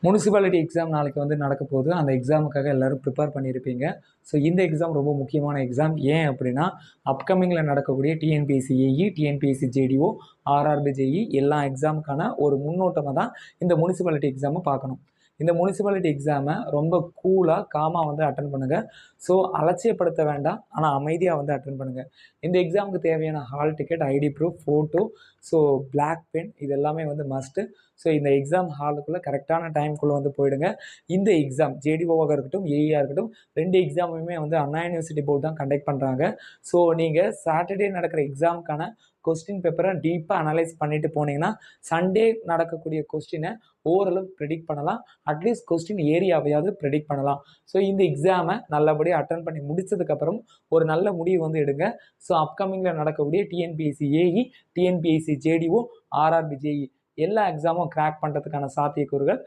Municipality exam நாளைக்கு வந்து நடக்க போகுது. அந்த எக்ஸாமுக்காக எல்லோரும் ப்ரிப்பேர் பண்ணியிருப்பீங்க. ஸோ இந்த எக்ஸாம் ரொம்ப முக்கியமான எக்ஸாம். ஏன் அப்படின்னா அப்கமிங்கில் நடக்கக்கூடிய TNPSC AE, TNPSC JDO, RRB JE எல்லா எக்ஸாமுக்கான ஒரு முன்னோட்டமாக தான் இந்த முனிசிபாலிட்டி எக்ஸாமை பார்க்கணும். இந்த முனிசிபாலிட்டி எக்ஸாமை ரொம்ப கூலாக காமாக வந்து அட்டன் பண்ணுங்கள். ஸோ அலட்சியப்படுத்த வேண்டாம், ஆனால் அமைதியாக வந்து அட்டன் பண்ணுங்கள். இந்த எக்ஸாமுக்கு தேவையான hall ticket, ID proof, photo, so black pen இது எல்லாமே வந்து மஸ்ட்டு. ஸோ இந்த எக்ஸாம் ஹாலுக்குள்ளே கரெக்டான டைமுக்குள்ளே வந்து போயிடுங்க. இந்த எக்ஸாம் ஜேடிஓவாக இருக்கட்டும், ஏஇயாக இருக்கட்டும், 2 எக்ஸாமுமே வந்து அண்ணா யூனிவர்சிட்டி போர்டு தான் கண்டக்ட் பண்ணுறாங்க. ஸோ நீங்கள் சாட்டர்டே நடக்கிற எக்ஸாமுக்கான கொஸ்டின் பேப்பரை டீப்பாக அனலைஸ் பண்ணிட்டு போனீங்கன்னா சண்டே நடக்கக்கூடிய கொஸ்டினை ஓரளவு ப்ரெடிக்ட் பண்ணலாம். அட்லீஸ்ட் கொஸ்டின் ஏரியாவையாவது ப்ரெடிக்ட் பண்ணலாம். ஸோ இந்த எக்ஸாமை நல்லபடியாக அட்டன் பண்ணி முடிச்சதுக்கப்புறம் ஒரு நல்ல முடிவு வந்து எடுங்க. ஸோ அப்கமிங்கில் நடக்கக்கூடிய TNPSC AE, TNPSC JDO, RRB JE எல்லா எக்ஸாமும் கிராக் பண்ணுறதுக்கான சாத்தியக்கூறுகள்